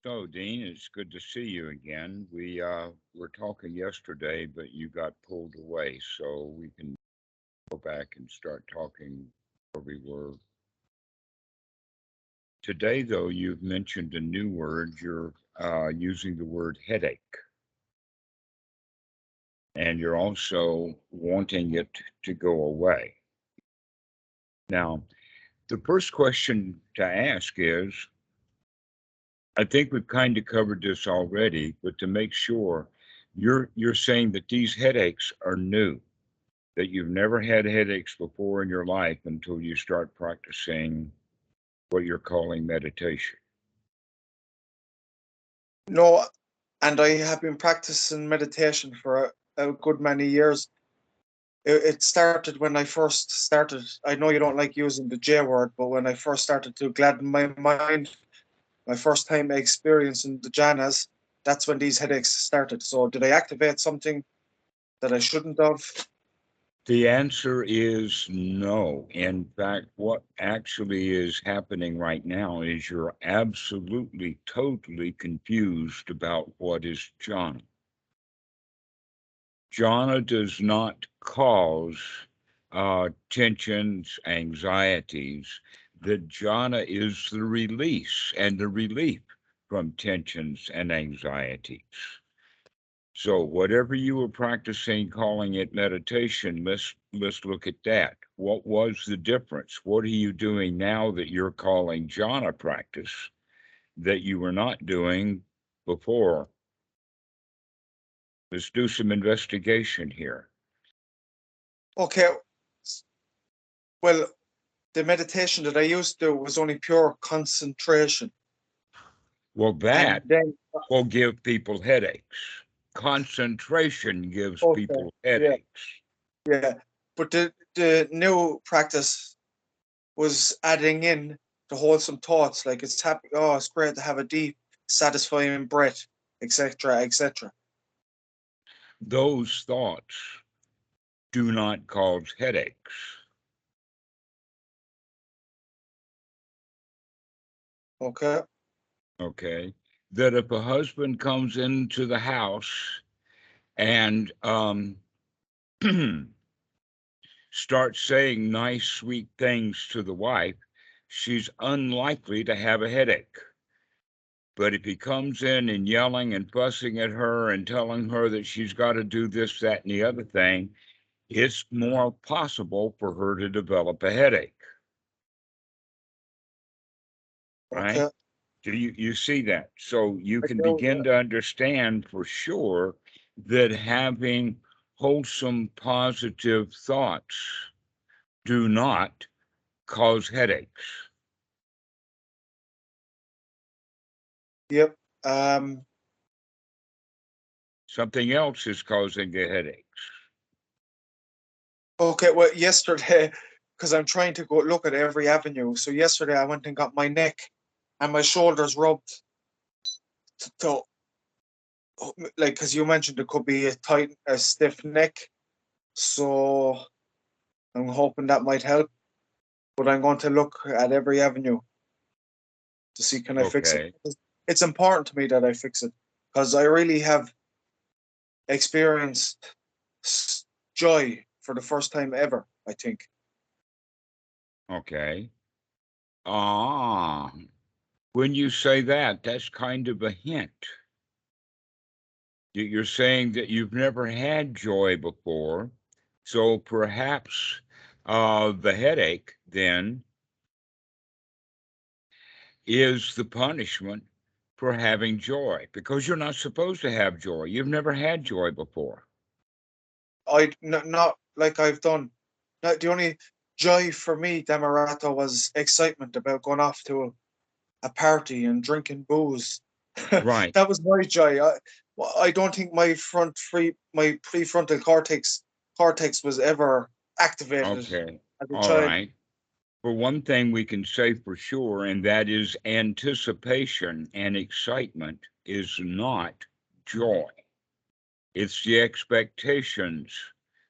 So, Dean, it's good to see you again. We were talking yesterday, but you got pulled away, so we can go back and start talking where we were. Today, though, you've mentioned a new word. You're using the word headache, and you're also wanting it to go away. Now, the first question to ask is, I think we've kind of covered this already, but to make sure, you're saying that these headaches are new, that you've never had headaches before in your life until you start practicing what you're calling meditation. No, and I have been practicing meditation for a good many years. It started when I first started. I know you don't like using the J word, but when I first started to gladden my mind, my first time experiencing the jhanas, that's when these headaches started. So, did I activate something that I shouldn't have? The answer is no. In fact, what actually is happening right now is you're absolutely, totally confused about what is jhana. Jhana does not cause tensions, anxieties. The jhana is the release and the relief from tensions and anxieties. So whatever you were practicing, calling it meditation, let's look at that. What was the difference? What are you doing now that you're calling jhana practice that you were not doing before? Let's do some investigation here. Okay, well, the meditation that I used to do was only pure concentration. Well, And that then, will give people headaches. Concentration gives okay, people yeah, headaches. yeah. But the new practice was adding in the wholesome thoughts, like it's happy. Oh, it's great to have a deep, satisfying breath, etc., etc. Those thoughts do not cause headaches. Okay. Okay. That if a husband comes into the house and starts saying nice, sweet things to the wife, she's unlikely to have a headache. But if he comes in and yelling and fussing at her and telling her that she's got to do this, that, and the other thing, it's more possible for her to develop a headache, right? Okay. Do you see that? So you I can do. begin to understand for sure that having wholesome, positive thoughts do not cause headaches. Yep. Um. Something else is causing the headaches. Okay. Well, yesterday, because I'm trying to go look at every avenue. So yesterday I went and got my neck and my shoulders rubbed to like, because you mentioned it could be a stiff neck. So I'm hoping that might help. But I'm going to look at every avenue to see can I fix it. Okay. It's important to me that I fix it because I really have experienced joy for the first time ever, I think. Okay. Ah, when you say that, that's kind of a hint. You're saying that you've never had joy before. So perhaps the headache then is the punishment for having joy because you're not supposed to have joy. You've never had joy before. Not like I've done. Not, the only joy for me, Dhammarato, was excitement about going off to a party and drinking booze. Right. That was my joy. I don't think my prefrontal cortex was ever activated Okay. as a All child. right. For one thing, we can say for sure, and that is anticipation and excitement is not joy. It's the expectations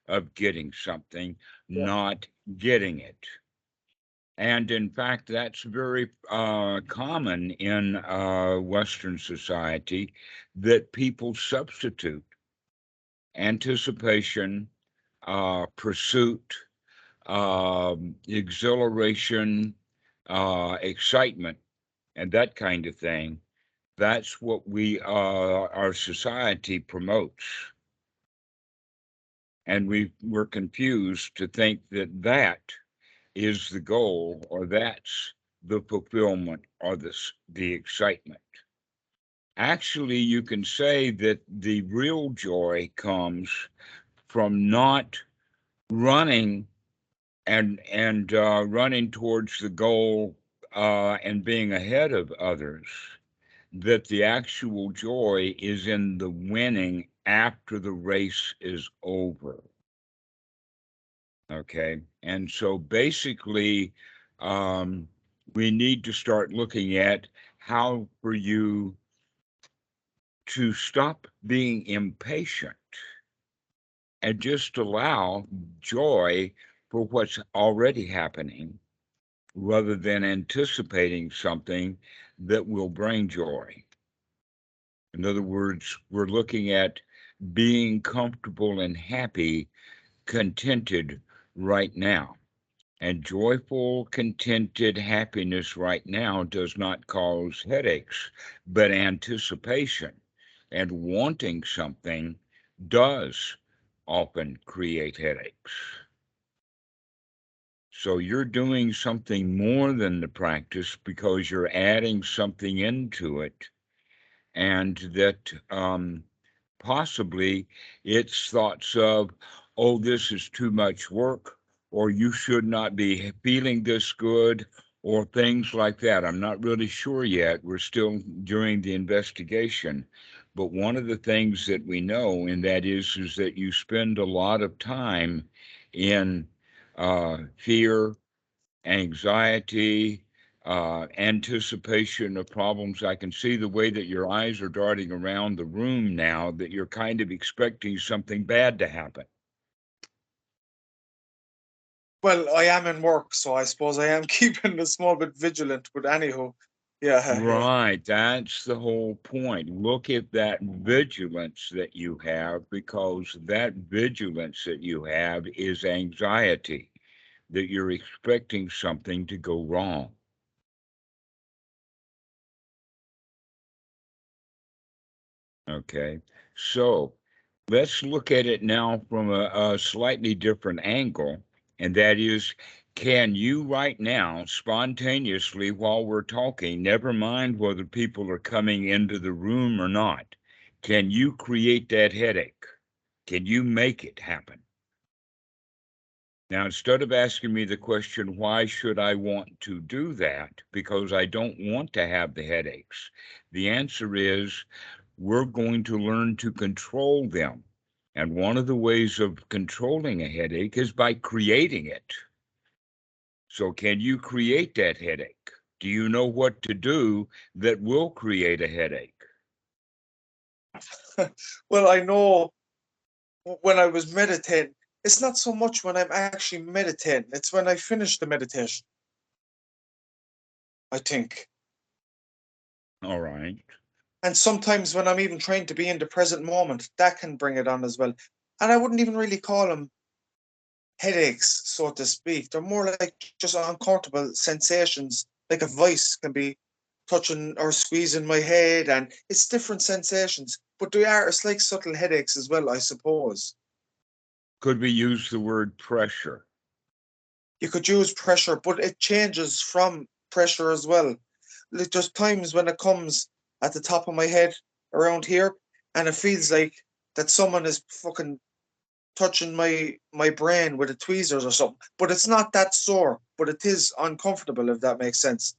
of getting something, Yeah. not getting it. And in fact, that's very common in Western society, that people substitute anticipation, pursuit, exhilaration, excitement, and that kind of thing. That's what our society promotes. And we're confused to think that that is the goal, or that's the fulfillment, or the excitement. Actually, you can say that the real joy comes from not running and running towards the goal and being ahead of others. That the actual joy is in the winning after the race is over. Okay. And so basically, we need to start looking at how for you to stop being impatient and just allow joy for what's already happening rather than anticipating something that will bring joy. In other words, we're looking at being comfortable and happy, contented right now. And joyful, contented happiness right now does not cause headaches, but anticipation and wanting something does often create headaches. So you're doing something more than the practice because you're adding something into it, and that possibly it's thoughts of, oh, this is too much work, or you should not be feeling this good, or things like that. I'm not really sure yet. We're still during the investigation. But one of the things that we know, and that is that you spend a lot of time in fear, anxiety, anticipation of problems. I can see the way that your eyes are darting around the room now, that you're kind of expecting something bad to happen. Well, I am in work, so I suppose I am keeping a small bit vigilant. But anyhow, yeah, yeah. Right, that's the whole point. Look at that vigilance that you have, because that vigilance that you have is anxiety, that you're expecting something to go wrong. Okay, so let's look at it now from a slightly different angle, and that is, can you right now, spontaneously while we're talking, never mind whether people are coming into the room or not, can you create that headache? Can you make it happen? Now, instead of asking me the question, why should I want to do that? Because I don't want to have the headaches. The answer is, we're going to learn to control them. And one of the ways of controlling a headache is by creating it. So, can you create that headache? Do you know what to do that will create a headache? Well, I know when I was meditating, it's not so much when I'm actually meditating, it's when I finish the meditation, I think. All right. And sometimes when I'm even trying to be in the present moment, that can bring it on as well. And I wouldn't even really call them headaches, so to speak. They're more like just uncomfortable sensations, like a voice can be touching or squeezing my head, and it's different sensations. But it's like subtle headaches as well, I suppose. Could we use the word pressure? You could use pressure, but it changes from pressure as well. Like there's times when it comes at the top of my head around here, and it feels like that someone is fucking touching my brain with a tweezers or something. But it's not that sore, but it is uncomfortable, if that makes sense.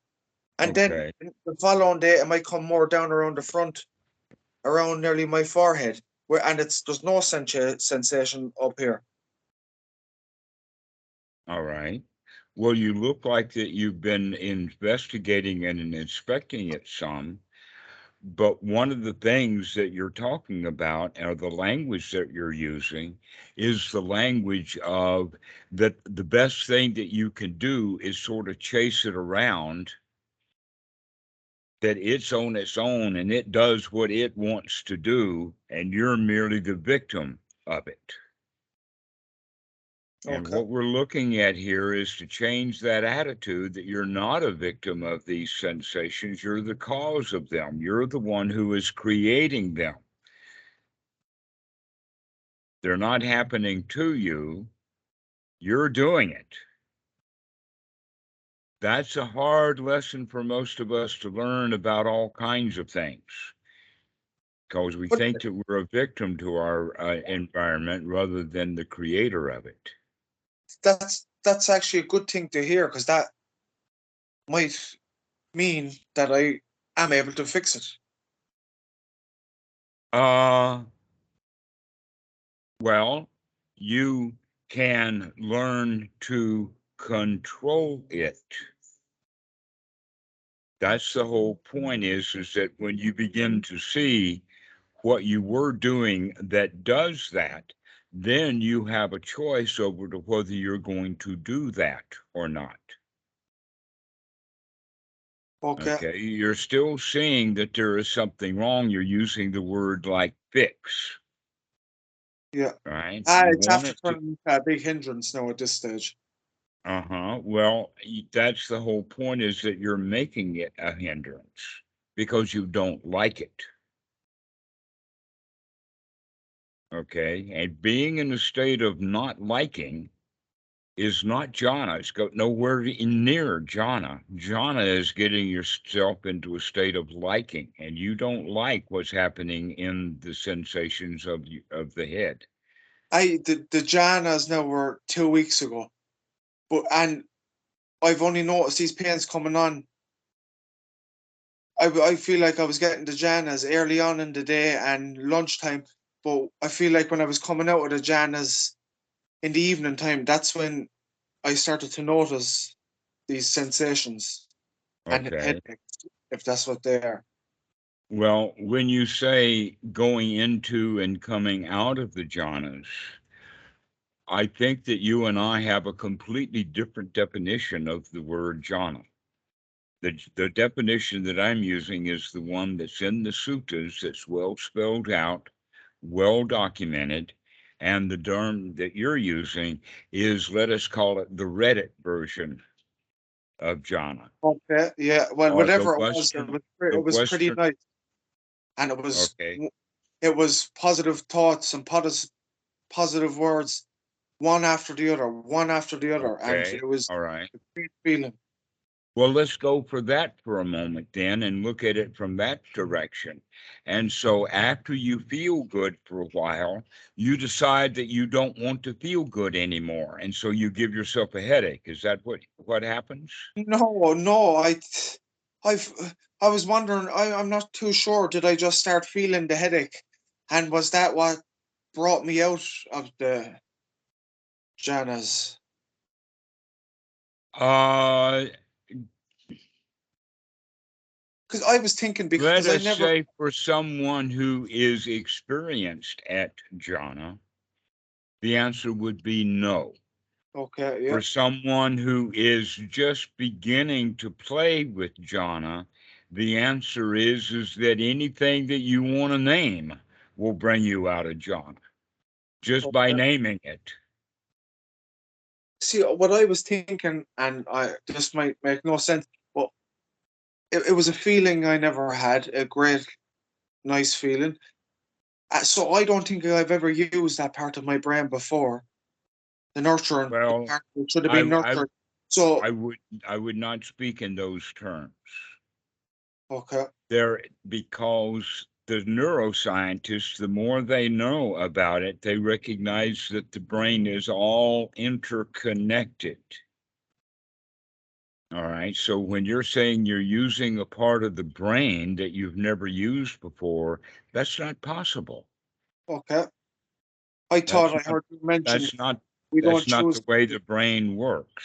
And then Okay. the following day, it might come more down around the front, around nearly my forehead, and there's no sensation up here. All right. Well, you look like that you've been investigating and inspecting it some. But one of the things that you're talking about, or the language that you're using, is the language of that the best thing that you can do is sort of chase it around, that it's on its own and it does what it wants to do, and you're merely the victim of it. And Okay. what we're looking at here is to change that attitude that you're not a victim of these sensations. You're the cause of them. You're the one who is creating them. They're not happening to you. You're doing it. That's a hard lesson for most of us to learn about all kinds of things, because we But think that we're a victim to our environment rather than the creator of it. that's actually a good thing to hear, because that might mean that I am able to fix it. Well, you can learn to control it. That's the whole point, is that when you begin to see what you were doing that does that, then you have a choice over to whether you're going to do that or not. Okay. Okay, you're still seeing that there is something wrong. You're using the word like fix, Yeah. right? Ah, You it's want after it to, turning into a big hindrance now at this stage. well, that's the whole point, is that you're making it a hindrance because you don't like it. Okay, and being in a state of not liking is not jhana. It's got nowhere near jhana. Jhana is getting yourself into a state of liking, and you don't like what's happening in the sensations of the head. The jhanas now were 2 weeks ago, and I've only noticed these pains coming on. I feel like I was getting the jhanas early on in the day and lunchtime, but I feel like when I was coming out of the jhanas in the evening time, that's when I started to notice these sensations and Okay. headaches, if that's what they are. Well, when you say going into and coming out of the jhanas, I think that you and I have a completely different definition of the word jhana. The definition that I'm using is the one that's in the suttas, that's well spelled out, well documented, and the term that you're using is, let us call it, the Reddit version of jhana, Okay, yeah. Well, or whatever it was, the it was pretty Western. nice, and Okay, it was positive thoughts and positive words, one after the other, one after the other, and okay, it was all right. a great feeling. Well, let's go for that for a moment then and look at it from that direction. And so after you feel good for a while, you decide that you don't want to feel good anymore. And so you give yourself a headache. Is that what happens? No, no, I've, I was wondering. I'm not too sure. Did I just start feeling the headache, and was that what brought me out of the jhanas? Uh, Because I was thinking, let because I us never. say for someone who is experienced at jhana, the answer would be no. Okay, yeah, For someone who is just beginning to play with jhana, the answer is that anything that you want to name will bring you out of jhana just by okay. naming it. See, what I was thinking, and this might make no sense, but it was a feeling I never had, a great, nice feeling. So I don't think I've ever used that part of my brain before, the nurturing, the Well, part that should have I been I nurtured. So, I would I would not speak in those terms. okay, There, because the neuroscientists, the more they know about it, they recognize that the brain is all interconnected. All right. So when you're saying you're using a part of the brain that you've never used before, that's not possible. okay. I That's thought I not heard you mention that's not we that's don't not choose. the way the brain works.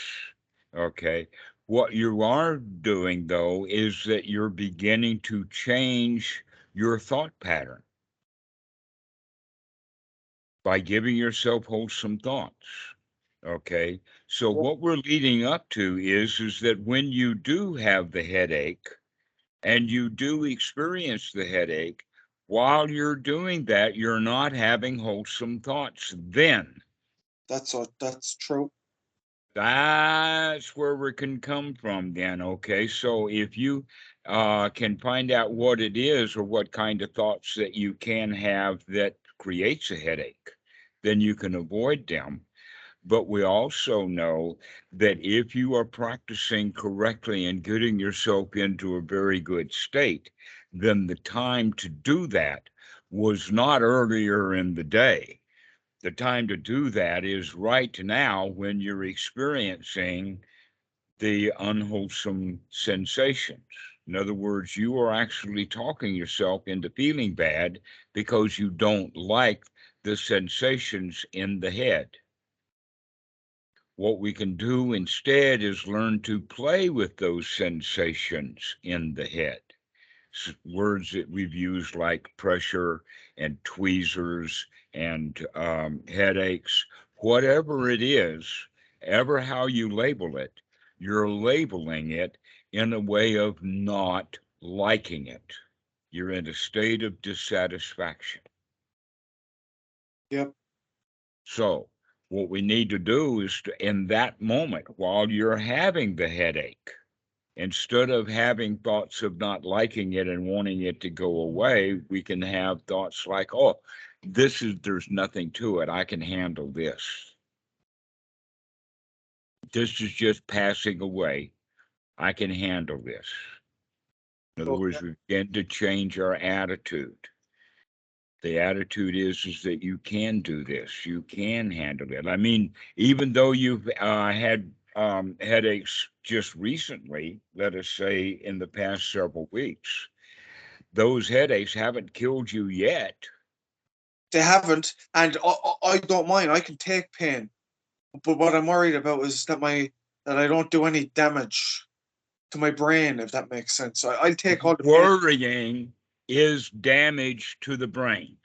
Okay. What you are doing, though, is that you're beginning to change your thought pattern by giving yourself wholesome thoughts. Okay. So Yep. what we're leading up to is that when you do have the headache and you do experience the headache, while you're doing that, you're not having wholesome thoughts then. That's true. That's where we can come from then. Okay. So if you can find out what it is or what kind of thoughts that you can have that creates a headache, then you can avoid them. But we also know that if you are practicing correctly and getting yourself into a very good state, then the time to do that was not earlier in the day. The time to do that is right now when you're experiencing the unwholesome sensations. In other words, you are actually talking yourself into feeling bad because you don't like the sensations in the head. What we can do instead is learn to play with those sensations in the head. Words that we've used like pressure and tweezers and headaches, whatever it is, ever how you label it, you're labeling it in a way of not liking it. You're in a state of dissatisfaction. Yep. So, what we need to do is to, in that moment, while you're having the headache, instead of having thoughts of not liking it and wanting it to go away, we can have thoughts like, oh, there's nothing to it. I can handle this. This is just passing away. I can handle this. In other Okay. words, we begin to change our attitude. The attitude is that you can do this, you can handle it. I mean, even though you've had headaches just recently, let us say in the past several weeks, those headaches haven't killed you yet. They haven't, and I don't mind. I can take pain, but what I'm worried about is that I don't do any damage to my brain, if that makes sense. I'll take all the pain. Worrying is damage to the brain.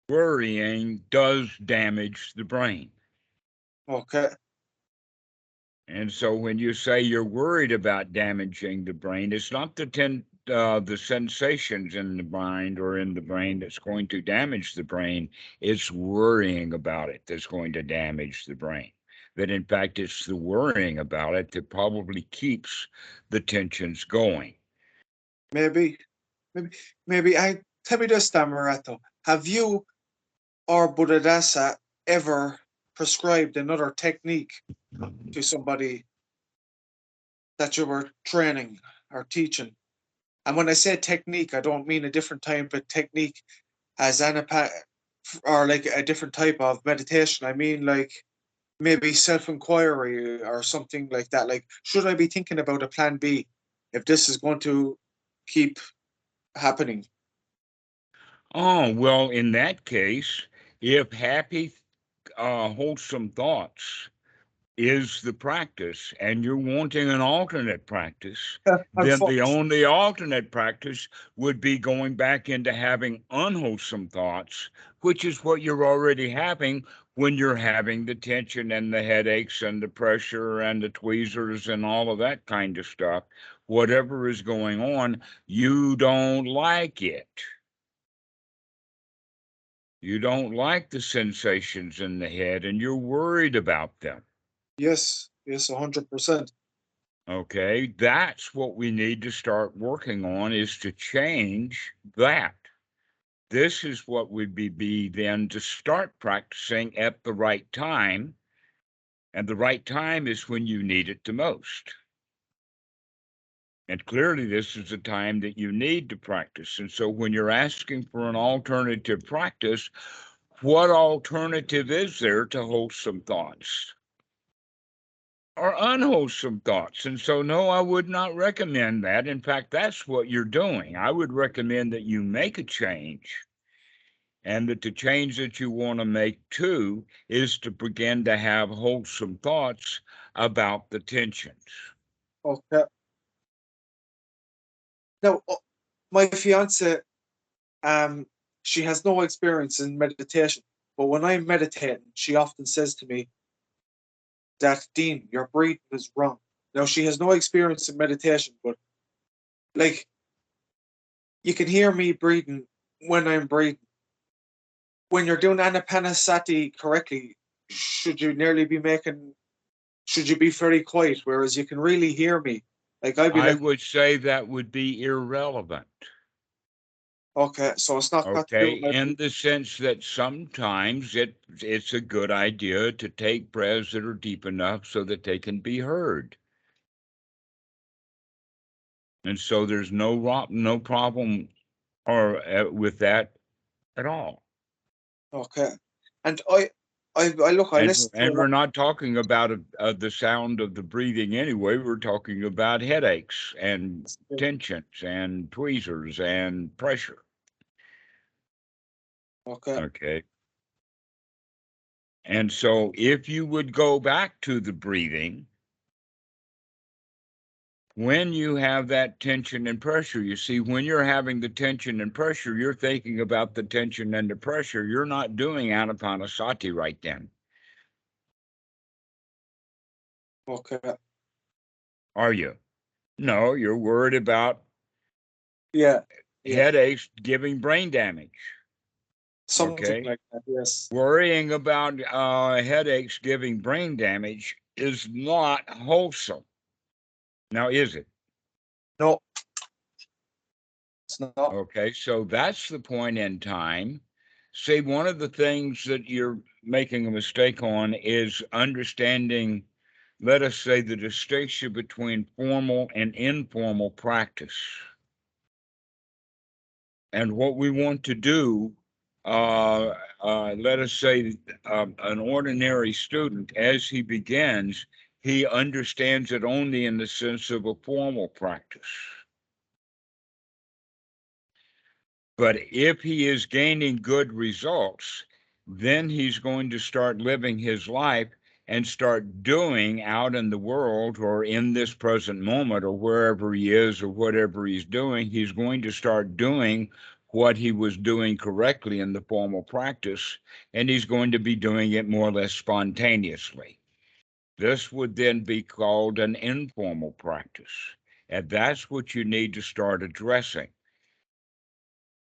Worrying does damage the brain. Okay. And so when you say you're worried about damaging the brain, it's not the sensations in the mind or in the brain that's going to damage the brain. It's worrying about it that's going to damage the brain. That in fact, it's the worrying about it that probably keeps the tensions going. Maybe, maybe. I tell me this, Dhammarato. Have you or Buddhadasa ever prescribed another technique to somebody that you were training or teaching? And when I say technique, I don't mean a different type of technique as or like a different type of meditation. I mean like maybe self-inquiry or something like that. Like, should I be thinking about a plan B if this is going to keep happening? Oh, well, in that case, if happy, wholesome thoughts is the practice and you're wanting an alternate practice, I'm then the fucked. only alternate practice would be going back into having unwholesome thoughts, which is what you're already having when you're having the tension and the headaches and the pressure and the tweezers and all of that kind of stuff. Whatever is going on, you don't like it. You don't like the sensations in the head and you're worried about them. Yes, yes, 100%. Okay, that's what we need to start working on is to change that. This is what would be then to start practicing at the right time. And the right time is when you need it the most. And clearly, this is the time that you need to practice. And so, when you're asking for an alternative practice, what alternative is there to wholesome thoughts? Or unwholesome thoughts. And so, no, I would not recommend that. In fact, that's what you're doing. I would recommend that you make a change And that the change that you want to make too is to begin to have wholesome thoughts about the tensions. Okay. Now, my fiance, she has no experience in meditation, but when I'm meditating, she often says to me that, Dean, your breathing is wrong. Now, she has no experience in meditation, but like, you can hear me breathing when I'm breathing. When you're doing anapanasati correctly, should you be very quiet, whereas you can really hear me. Like, I'd be I like, would say that would be irrelevant. okay, so it's not got to do Okay, with my in breathing. the sense that sometimes it's a good idea to take breaths that are deep enough so that they can be heard. And so there's no problem or with that at all. Okay. And I listen to a And lot. we're not talking about the sound of the breathing anyway. We're talking about headaches and tensions and tweezers and pressure. Okay. Okay. And so if you would go back to the breathing, when you have that tension and pressure, you see, when you're having the tension and pressure, you're thinking about the tension and the pressure. You're not doing anapanasati right then, Okay. are you? No, you're worried about Yeah. Yeah. headaches giving brain damage. Something Okay. like that. Yes. Worrying about headaches giving brain damage is not wholesome. Now, is it? No, it's not. Okay, so that's the point in time. See, one of the things that you're making a mistake on is understanding, let us say, the distinction between formal and informal practice. And what we want to do, let us say, an ordinary student, as he begins, he understands it only in the sense of a formal practice. But if he is gaining good results, then he's going to start living his life and start doing out in the world or in this present moment or wherever he is or whatever he's doing, he's going to start doing what he was doing correctly in the formal practice, and he's going to be doing it more or less spontaneously. This would then be called an informal practice, and that's what you need to start addressing.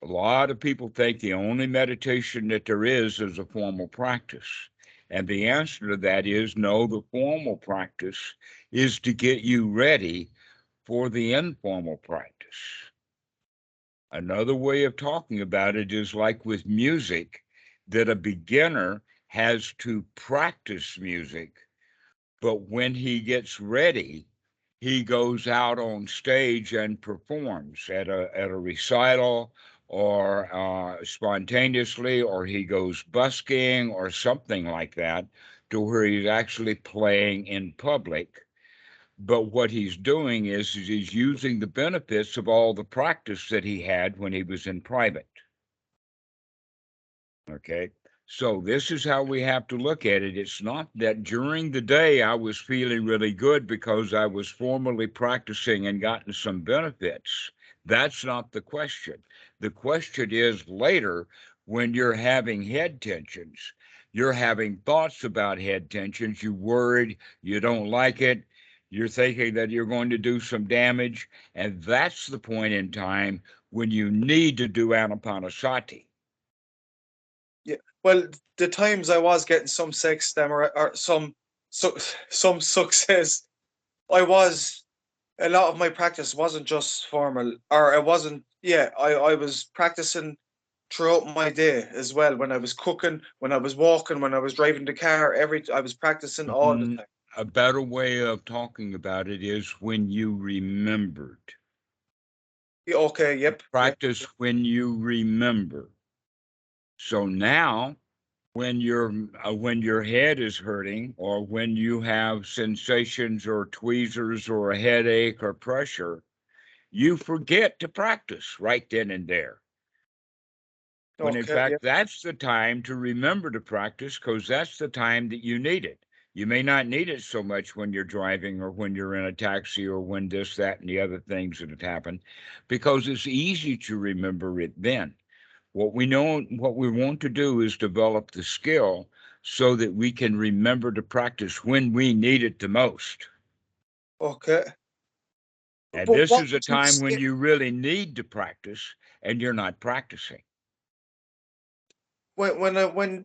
A lot of people think the only meditation that there is a formal practice. And the answer to that is no, the formal practice is to get you ready for the informal practice. Another way of talking about it is like with music, that a beginner has to practice music, but when he gets ready, he goes out on stage and performs at a recital or spontaneously, or he goes busking or something like that, to where he's actually playing in public. But what he's doing is he's using the benefits of all the practice that he had when he was in private. Okay. So this is how we have to look at it. It's not that during the day I was feeling really good because I was formally practicing and gotten some benefits. That's not the question. The question is later, when you're having head tensions, you're having thoughts about head tensions, you're worried, you don't like it, you're thinking that you're going to do some damage. And that's the point in time when you need to do anapanasati. Yeah. Well, the times I was getting some sex stammer or some success, I was a lot of my practice wasn't just formal, or it wasn't. Yeah, I was practicing throughout my day as well. When I was cooking, when I was walking, when I was driving the car, I was practicing all the time. A better way of talking about it is when you remembered. Yeah, okay. Yep. Yep. Practice when you remember. So now, when your head is hurting, or when you have sensations or tweezers or a headache or pressure, you forget to practice right then and there. when in Okay. fact Yep. that's the time to remember to practice, because that's the time that you need it. You may not need it so much when you're driving or when you're in a taxi or when this, that, and the other things that have happened, because it's easy to remember it then. What we want to do is develop the skill so that we can remember to practice when we need it the most. Okay. And But this what is a would you time when say you really need to practice and you're not practicing. when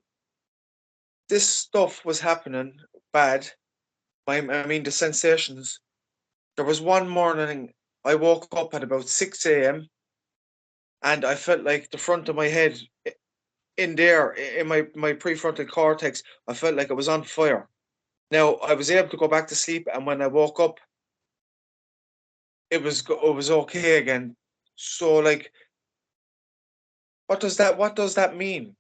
this stuff was happening bad? I mean the sensations. There was one morning I woke up at about 6 a.m. and I felt like the front of my head in there, in my prefrontal cortex, I felt like it was on fire. Now I was able to go back to sleep, and when I woke up, it was okay again. So like, what does that mean?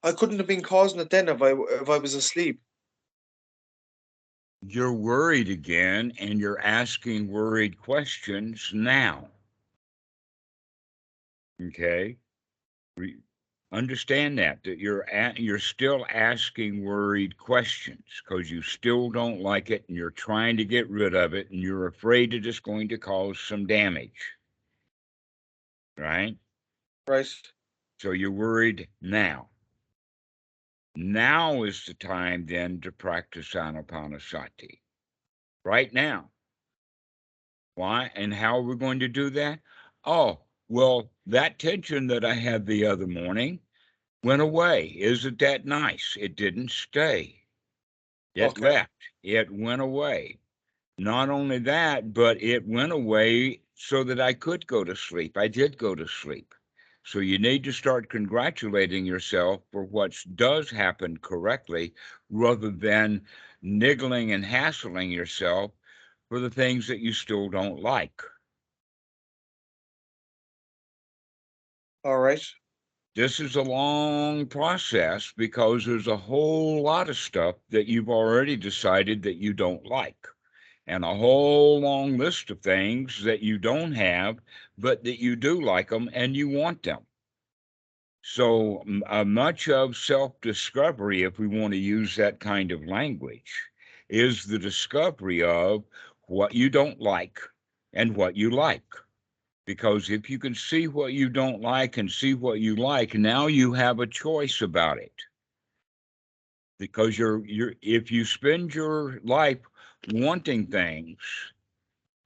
I couldn't have been causing it then if I was asleep. You're worried again and you're asking worried questions now. Okay? Understand that you're still asking worried questions because you still don't like it and you're trying to get rid of it and you're afraid that it's going to cause some damage. Right? Right. So you're worried now. Now is the time then to practice anapanasati. Right now. Why and how are we going to do that? Oh, well, that tension that I had the other morning went away. Isn't that nice? It didn't stay. It Okay. left. It went away. Not only that, but it went away so that I could go to sleep. I did go to sleep. So you need to start congratulating yourself for what does happen correctly rather than niggling and hassling yourself for the things that you still don't like. All right. This is a long process because there's a whole lot of stuff that you've already decided that you don't like, and a whole long list of things that you don't have, but that you do like them and you want them. So much of self-discovery, if we want to use that kind of language, is the discovery of what you don't like and what you like. Because if you can see what you don't like and see what you like, now you have a choice about it. Because if you spend your life wanting things,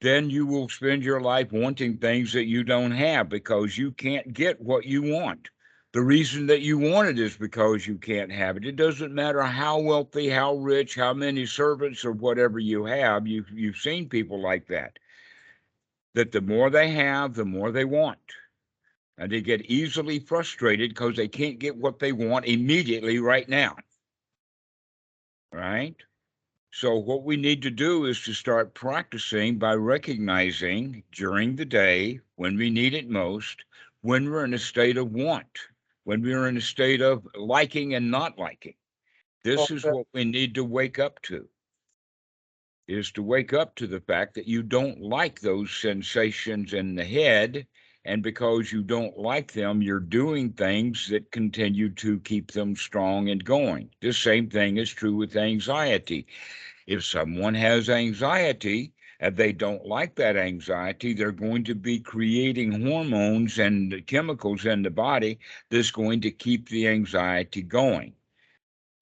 then you will spend your life wanting things that you don't have because you can't get what you want. The reason that you want it is because you can't have it. It doesn't matter how wealthy, how rich, how many servants or whatever you have. You've seen people like that. That the more they have, the more they want. And they get easily frustrated because they can't get what they want immediately right now. Right? So, what we need to do is to start practicing by recognizing during the day when we need it most, when we're in a state of want, when we're in a state of liking and not liking. This is Okay. what we need to wake up to, is to wake up to the fact that you don't like those sensations in the head. And because you don't like them, you're doing things that continue to keep them strong and going. The same thing is true with anxiety. If someone has anxiety and they don't like that anxiety, they're going to be creating hormones and chemicals in the body that's going to keep the anxiety going.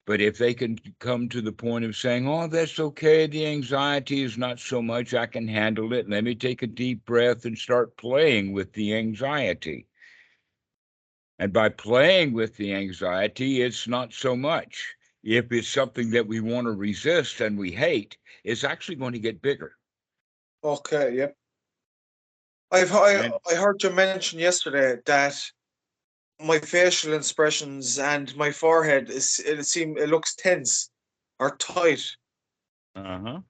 But if they can come to the point of saying, oh, that's okay, the anxiety is not so much, I can handle it. Let me take a deep breath and start playing with the anxiety. And by playing with the anxiety, it's not so much. If it's something that we want to resist and we hate, it's actually going to get bigger. Okay. Yep. I And I heard you mention yesterday that my facial expressions and my forehead it looks tense or tight. uh-huh.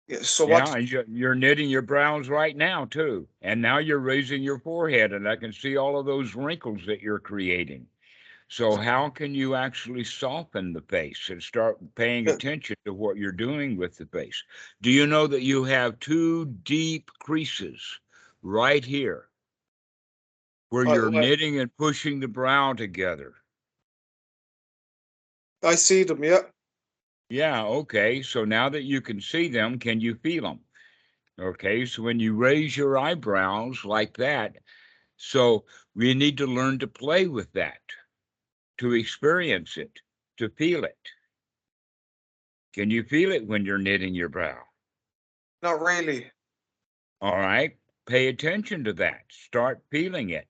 Yeah, so Yeah, what? and you're knitting your brows right now too. And now you're raising your forehead, and I can see all of those wrinkles that you're creating. So how can you actually soften the face and start paying attention to what you're doing with the face? Do you know that you have two deep creases right here? where you're Well, knitting and pushing the brow together. I see them, yeah. Yeah, okay. So now that you can see them, can you feel them? Okay, so when you raise your eyebrows like that, so we need to learn to play with that, to experience it, to feel it. Can you feel it when you're knitting your brow? Not really. All right, pay attention to that. Start feeling it.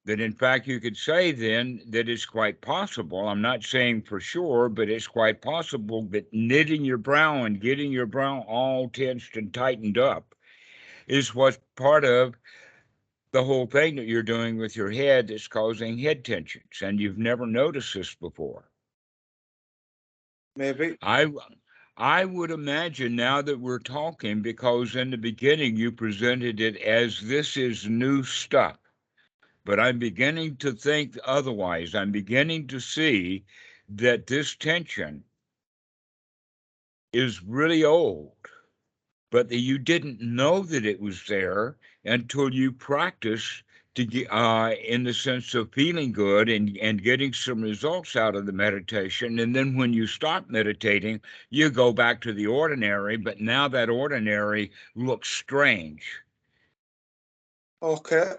That in fact, you could say then that it's quite possible. I'm not saying for sure, but it's quite possible that knitting your brow and getting your brow all tensed and tightened up is what's part of the whole thing that you're doing with your head that's causing head tensions. And you've never noticed this before. Maybe. I would imagine now that we're talking, because in the beginning you presented it as this is new stuff. But I'm beginning to think otherwise. I'm beginning to see that this tension is really old, but that you didn't know that it was there until you practice to get, in the sense of feeling good and getting some results out of the meditation. And then when you stop meditating, you go back to the ordinary, but now that ordinary looks strange. Okay.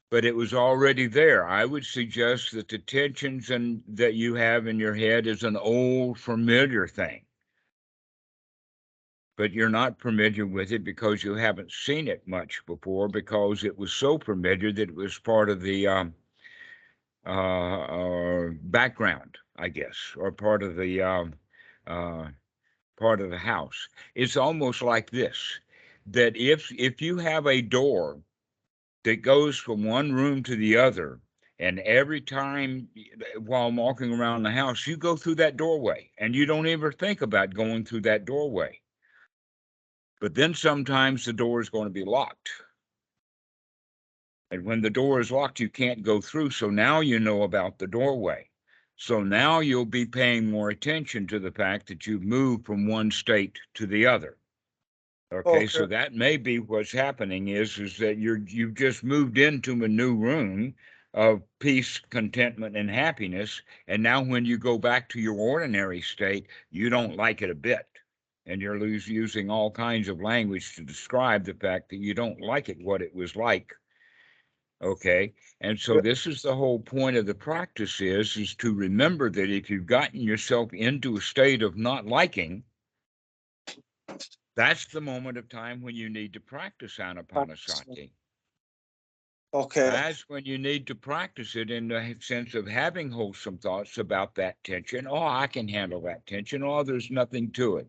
But it was already there. I would suggest that the tensions that you have in your head is an old familiar thing, but you're not familiar with it because you haven't seen it much before, because it was so familiar that it was part of the background, I guess, or part of the house. It's almost like this: that if you have a door that goes from one room to the other, and every time while walking around the house, you go through that doorway and you don't ever think about going through that doorway. But then sometimes the door is going to be locked. And when the door is locked, you can't go through. So now you know about the doorway. So now you'll be paying more attention to the fact that you've moved from one state to the other. Okay, Okay. so that may be what's happening is that you've just moved into a new room of peace, contentment, and happiness. And now when you go back to your ordinary state, you don't like it a bit. And you're using all kinds of language to describe the fact that you don't like it, what it was like. Okay. And so Yeah. this is the whole point of the practice is to remember that if you've gotten yourself into a state of not liking, that's the moment of time when you need to practice anapanasati. Okay. That's when you need to practice it in the sense of having wholesome thoughts about that tension. Oh, I can handle that tension. Oh, there's nothing to it.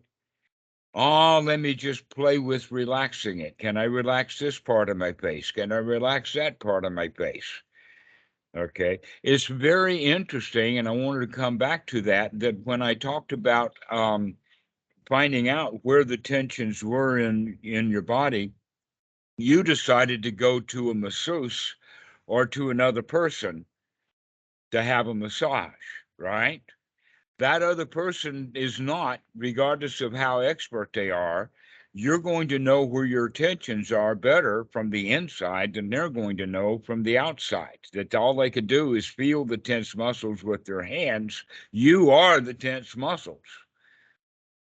Oh, let me just play with relaxing it. Can I relax this part of my face? Can I relax that part of my face? Okay. It's very interesting. And I wanted to come back to that when I talked about finding out where the tensions were in your body, you decided to go to a masseuse or to another person to have a massage, right? That other person is not, regardless of how expert they are, you're going to know where your tensions are better from the inside than they're going to know from the outside. That all they could do is feel the tense muscles with their hands. You are the tense muscles.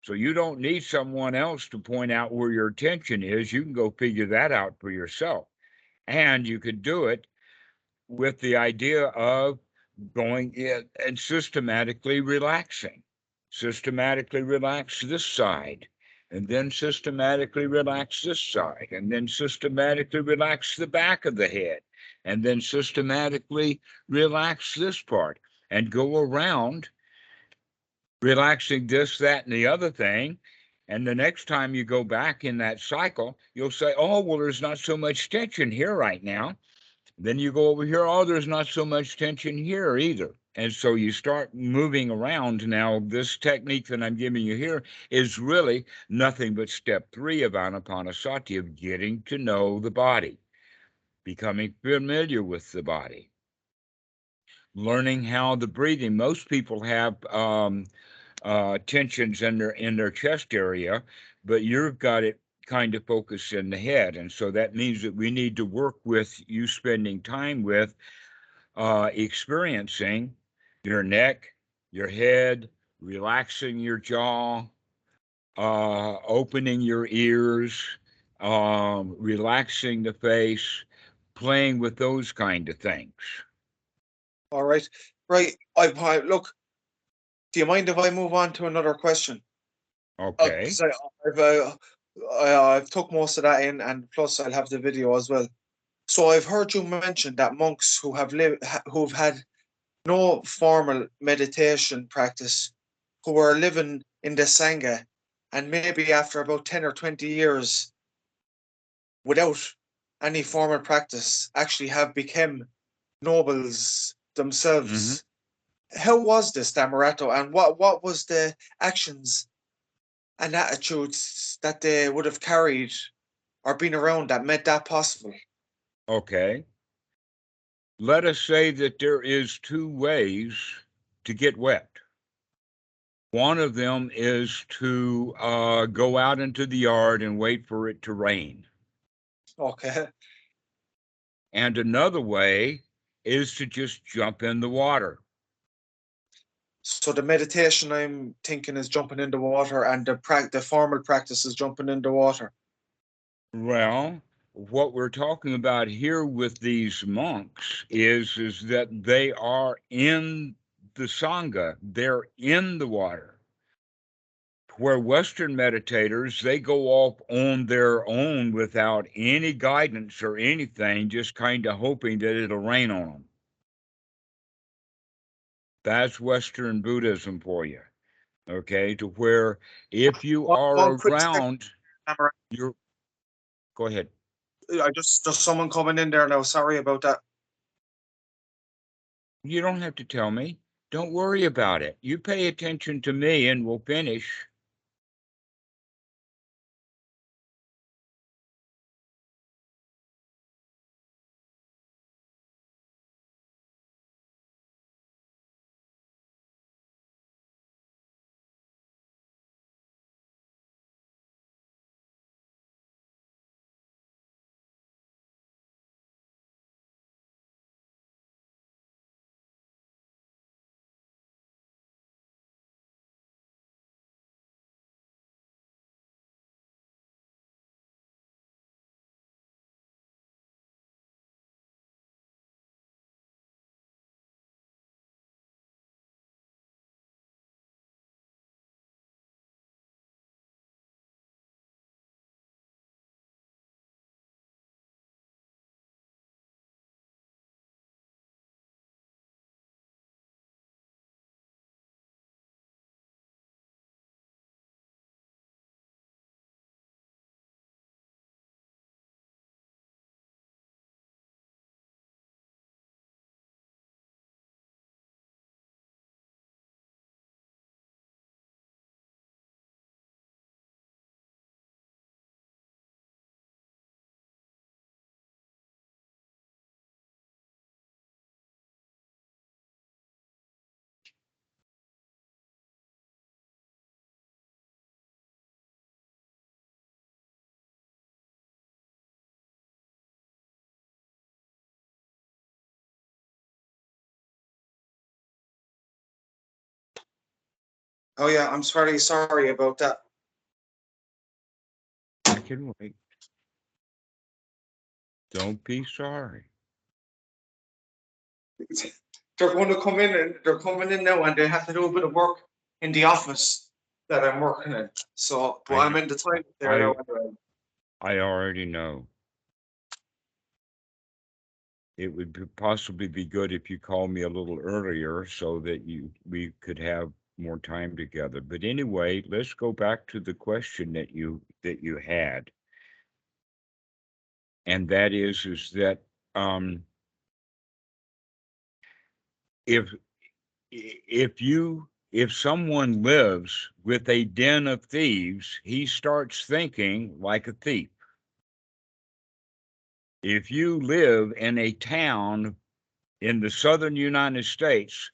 So you don't need someone else to point out where your tension is. You can go figure that out for yourself. And you could do it with the idea of going in and systematically relaxing. Systematically relax this side, and then systematically relax this side, and then systematically relax the back of the head, and then systematically relax this part, and go around relaxing this, that, and the other thing. And the next time you go back in that cycle, you'll say, oh, well, there's not so much tension here right now. Then you go over here, oh, there's not so much tension here either. And so you start moving around. Now, this technique that I'm giving you here is really nothing but step 3 of anapanasati, of getting to know the body, becoming familiar with the body, learning how the breathing. Most people have tensions in their chest area, but you've got it kind of focus in the head. And so that means that we need to work with you spending time with experiencing your neck, your head, relaxing your jaw, opening your ears, relaxing the face, playing with those kind of things. All right. Right. Look, do you mind if I move on to another question? Okay. 'Cause I've took most of that in, and plus I'll have the video as well. So I've heard you mention that monks who've had no formal meditation practice, who were living in the Sangha, and maybe after about 10 or 20 years without any formal practice, actually have become nobles themselves. How was this, Dhammarato, and what was the actions and attitudes that they would have carried or been around that made that possible? Okay. Let us say that there is two ways to get wet. One of them is to go out into the yard and wait for it to rain. Okay. And another way is to just jump in the water. So the meditation I'm thinking is jumping in the water, and the formal practice is jumping in the water. Well, what we're talking about here with these monks is that they are in the Sangha, they're in the water. Where Western meditators, they go off on their own without any guidance or anything, just kind of hoping that it'll rain on them. That's Western Buddhism for you. Okay, to where if you are One quick second, around, you're, go ahead. I just someone coming in there now. Sorry about that. You don't have to tell me. Don't worry about it. You pay attention to me and we'll finish. Oh yeah, I'm very sorry about that. I can wait. Don't be sorry. They're going to come in, and they're coming in now, and they have to do a bit of work in the office that I'm working in. So, well, I'm in the time there now. I already know. It would possibly be good if you called me a little earlier so that we could have more time together. But anyway, let's go back to the question that you had. And that is that if someone lives with a den of thieves, he starts thinking like a thief. If you live in a town in the southern United States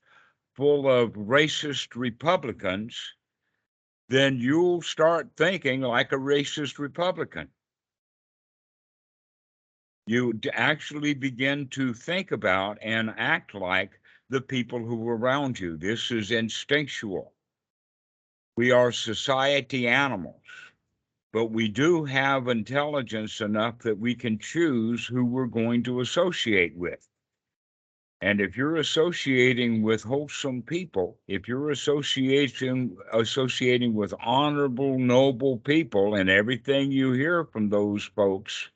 full of racist Republicans, then you'll start thinking like a racist Republican. You actually begin to think about and act like the people who are around you. This is instinctual. We are society animals, but we do have intelligence enough that we can choose who we're going to associate with. And if you're associating with wholesome people, if you're associating with honorable, noble people, and everything you hear from those folks,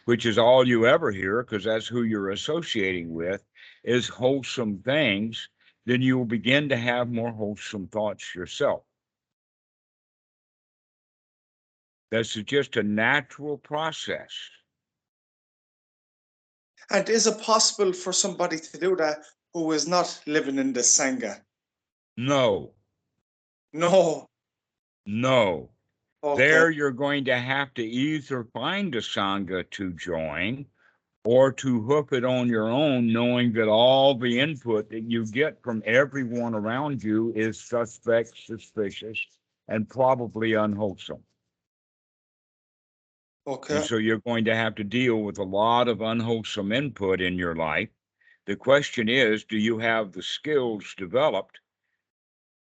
which is all you ever hear, because that's who you're associating with, is wholesome things, then you will begin to have more wholesome thoughts yourself. That's just a natural process. And is it possible for somebody to do that who is not living in the Sangha? No, No. no. Okay. There you're going to have to either find a Sangha to join or to hoof it on your own, knowing that all the input that you get from everyone around you is suspect, suspicious, and probably unwholesome. Okay. And so you're going to have to deal with a lot of unwholesome input in your life. The question is, do you have the skills developed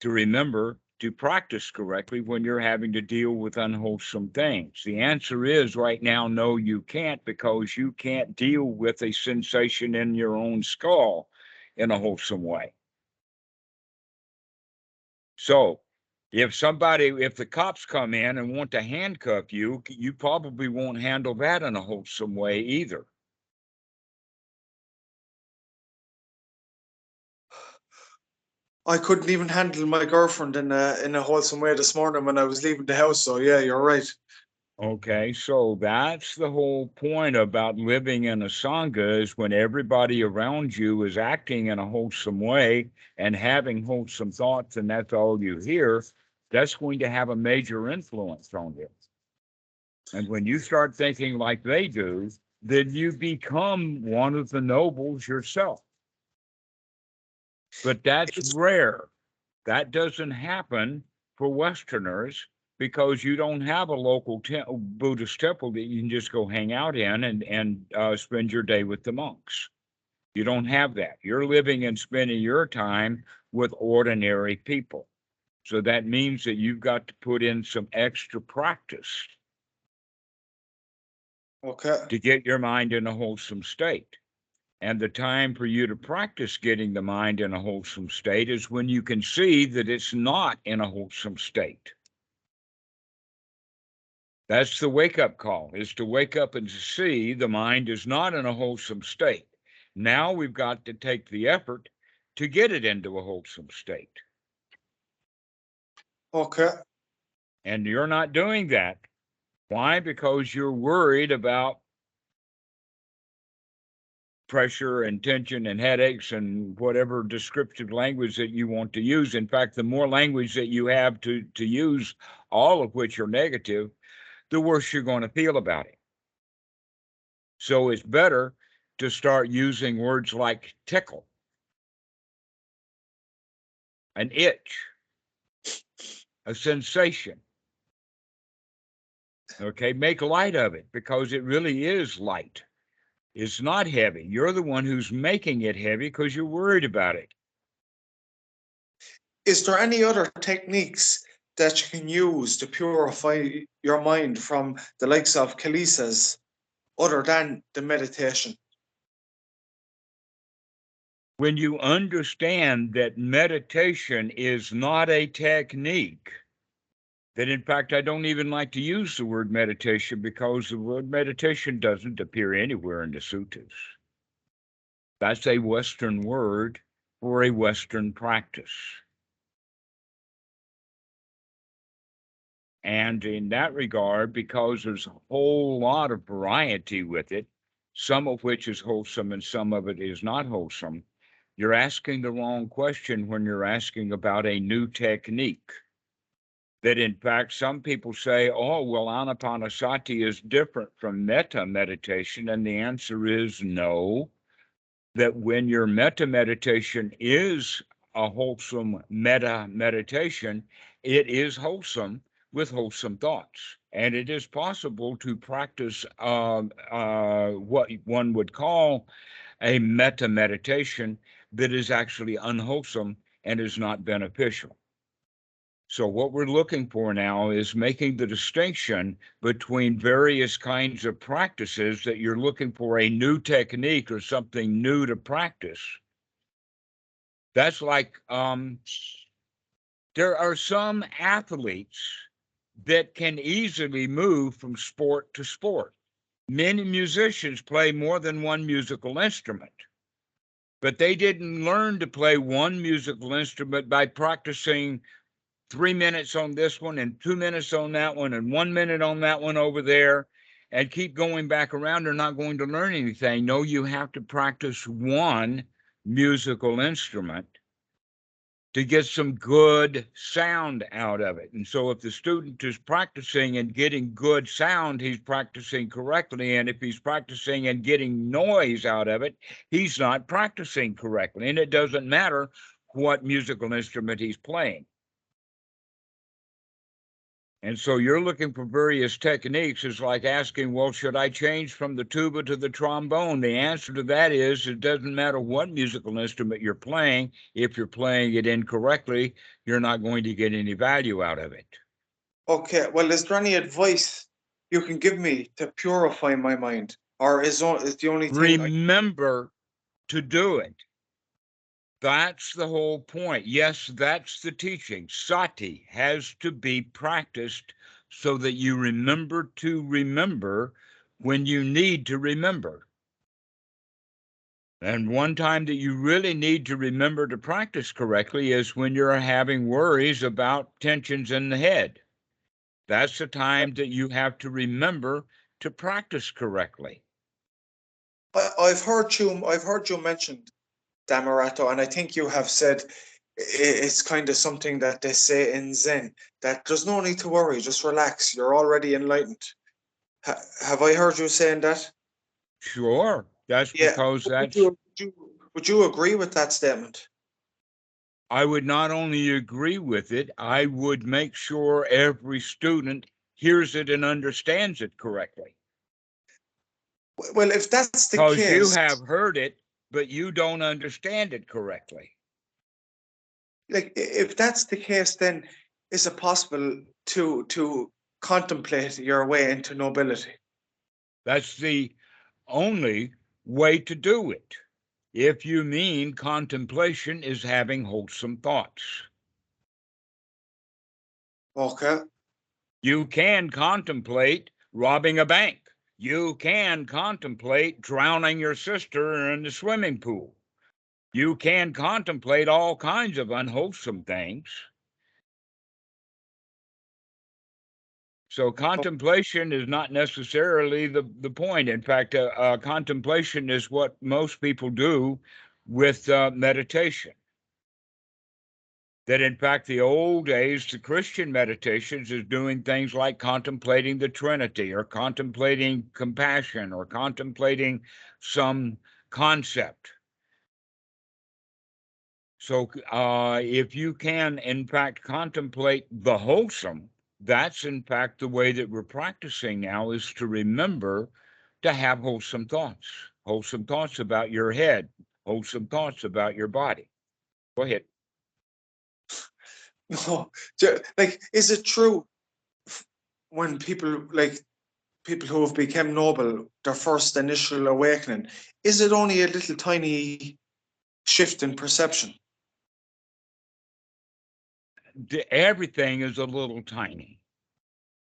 to remember to practice correctly when you're having to deal with unwholesome things? The answer is right now, no, you can't, because you can't deal with a sensation in your own skull in a wholesome way. So if the cops come in and want to handcuff you, you probably won't handle that in a wholesome way either. I couldn't even handle my girlfriend in a wholesome way this morning when I was leaving the house. So yeah, you're right. Okay, so that's the whole point about living in a Sangha, is when everybody around you is acting in a wholesome way and having wholesome thoughts, and that's all you hear, that's going to have a major influence on you. And when you start thinking like they do, then you become one of the nobles yourself. But that's rare. That doesn't happen for Westerners, because you don't have a local Buddhist temple that you can just go hang out in and spend your day with the monks. You don't have that. You're living and spending your time with ordinary people. So that means that you've got to put in some extra practice to get your mind in a wholesome state. And the time for you to practice getting the mind in a wholesome state is when you can see that it's not in a wholesome state. That's the wake-up call, is to wake up and to see the mind is not in a wholesome state. Now we've got to take the effort to get it into a wholesome state. Okay. And you're not doing that. Why? Because you're worried about pressure and tension and headaches and whatever descriptive language that you want to use. In fact, the more language that you have to use, all of which are negative, the worse you're going to feel about it. So it's better to start using words like tickle, an itch, a sensation. Okay, make light of it, because it really is light. It's not heavy. You're the one who's making it heavy because you're worried about it. Is there any other techniques that you can use to purify your mind from the likes of kilesas other than the meditation? When you understand that meditation is not a technique, that in fact, I don't even like to use the word meditation, because the word meditation doesn't appear anywhere in the suttas. That's a Western word for a Western practice. And in that regard, because there's a whole lot of variety with it, some of which is wholesome and some of it is not wholesome, you're asking the wrong question when you're asking about a new technique. That in fact, some people say, oh, well, anapanasati is different from metta meditation. And the answer is no, that when your metta meditation is a wholesome meditation, it is wholesome with wholesome thoughts. And it is possible to practice what one would call a metta meditation that is actually unwholesome and is not beneficial. So what we're looking for now is making the distinction between various kinds of practices that you're looking for a new technique or something new to practice. That's like there are some athletes that can easily move from sport to sport. Many musicians play more than one musical instrument, but they didn't learn to play one musical instrument by practicing 3 minutes on this one and 2 minutes on that one and 1 minute on that one over there and keep going back around. They're not going to learn anything. No, you have to practice one musical instrument to get some good sound out of it. And so if the student is practicing and getting good sound, he's practicing correctly. And if he's practicing and getting noise out of it, he's not practicing correctly. And it doesn't matter what musical instrument he's playing. And so you're looking for various techniques. It's like asking, well, should I change from the tuba to the trombone? The answer to that is it doesn't matter what musical instrument you're playing. If you're playing it incorrectly, you're not going to get any value out of it. Okay, well, is there any advice you can give me to purify my mind? Or is the only thing Remember to do it. That's the whole point. Yes, that's the teaching. Sati has to be practiced so that you remember to remember when you need to remember. And one time that you really need to remember to practice correctly is when you're having worries about tensions in the head. That's the time that you have to remember to practice correctly. I've heard you mention Dhammarato, and I think you have said it's kind of something that they say in Zen, that there's no need to worry, just relax, you're already enlightened. Have I heard you saying that? Sure, that's Yeah. because Would you agree with that statement? I would not only agree with it, I would make sure every student hears it and understands it correctly. Well, if that's the Because you case, have heard it, but you don't understand it correctly. like if that's the case, then is it possible to contemplate your way into nobility? That's the only way to do it. If you mean contemplation is having wholesome thoughts. Okay. You can contemplate robbing a bank. You can contemplate drowning your sister in the swimming pool. You can contemplate all kinds of unwholesome things. So contemplation is not necessarily the point. In fact, contemplation is what most people do with meditation. That in fact, the old days, the Christian meditations is doing things like contemplating the Trinity or contemplating compassion or contemplating some concept. So if you can, in fact, contemplate the wholesome, that's in fact the way that we're practicing now, is to remember to have wholesome thoughts about your head, wholesome thoughts about your body. Go ahead. No, like, is it true when people who have become noble, their first initial awakening, is it only a little tiny shift in perception? Everything is a little tiny.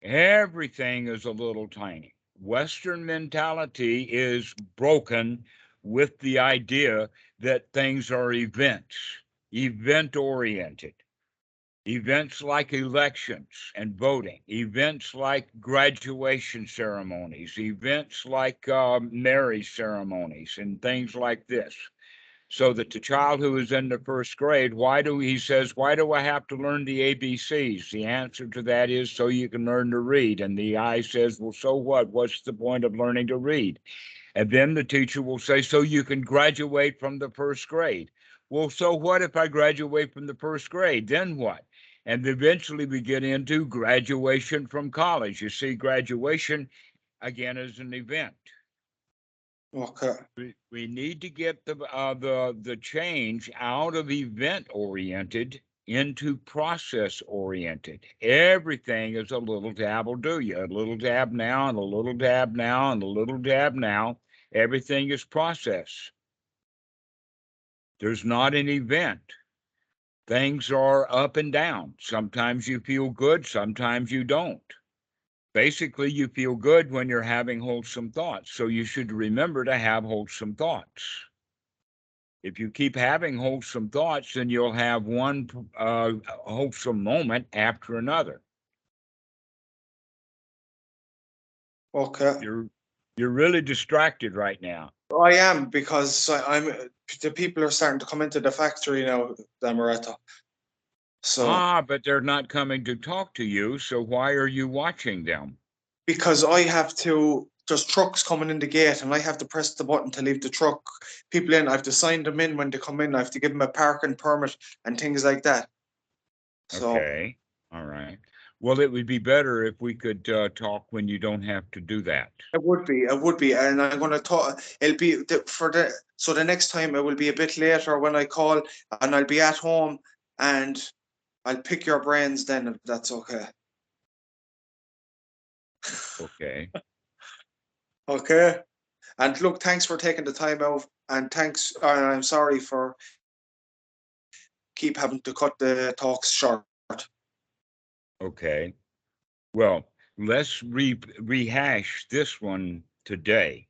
Everything is a little tiny. Western mentality is broken with the idea that things are events, event oriented. Events like elections and voting, events like graduation ceremonies, events like marriage ceremonies, and things like this. So that the child who is in the first grade, why do I have to learn the ABCs? The answer to that is so you can learn to read. And the I says, well, so what? What's the point of learning to read? And then the teacher will say, so you can graduate from the first grade. Well, so what if I graduate from the first grade? Then what? And eventually we get into graduation from college. You see, graduation again is an event. Okay. We need to get the change out of event oriented into process oriented. Everything is a little dab will do you. A little dab now and a little dab now and a little dab now. Everything is process. There's not an event. Things are up and down. Sometimes you feel good, sometimes you don't. Basically, you feel good when you're having wholesome thoughts. So you should remember to have wholesome thoughts. If you keep having wholesome thoughts, then you'll have one wholesome moment after another. Okay. You're really distracted right now. I am, because I'm the people are starting to come into the factory now, Dhammarato. So But they're not coming to talk to you. So why are you watching them? because I have to, there's trucks coming in the gate and I have to press the button to leave the truck. People in, I have to sign them in when they come in. I have to give them a parking permit and things like that. So Okay. All right. Well, it would be better if we could talk when you don't have to do that. it would be, and I'm going to talk. It'll be so the next time it will be a bit later when I call, and I'll be at home, and I'll pick your brains then, if that's okay. Okay. Okay. And look, thanks for taking the time out, and thanks. I'm sorry for keep having to cut the talks short. Okay. Well, let's rehash this one today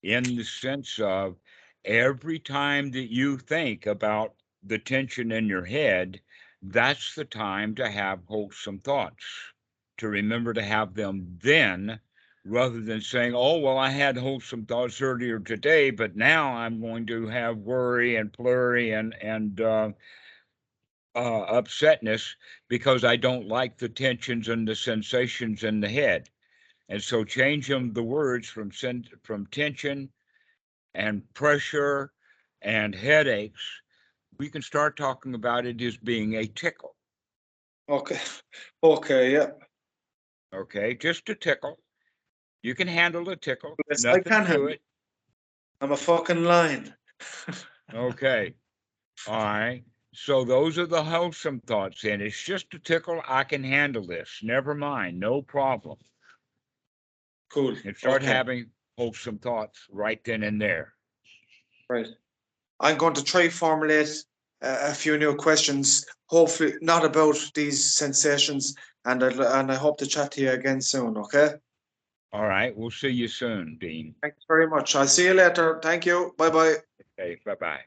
in the sense of every time that you think about the tension in your head, that's the time to have wholesome thoughts, to remember to have them then, rather than saying, oh, well, I had wholesome thoughts earlier today, but now I'm going to have worry and flurry and upsetness because I don't like the tensions and the sensations in the head. And so change them the words from tension and pressure and headaches. We can start talking about it as being a tickle. Okay. Okay. Yeah. Okay, just a tickle. You can handle a tickle. Yes, I Nothing can to handle. it. I'm a fucking lion. Okay. All right. So those are the wholesome thoughts. And it's just a tickle. I can handle this. Never mind. No problem. Cool. And start Okay. having wholesome thoughts right then and there. Right. I'm going to try formulate a few new questions. Hopefully, not about these sensations. And I hope to chat to you again soon. Okay. All right. We'll see you soon, Dean. Thanks very much. I'll see you later. Thank you. Bye bye. Okay. Bye bye.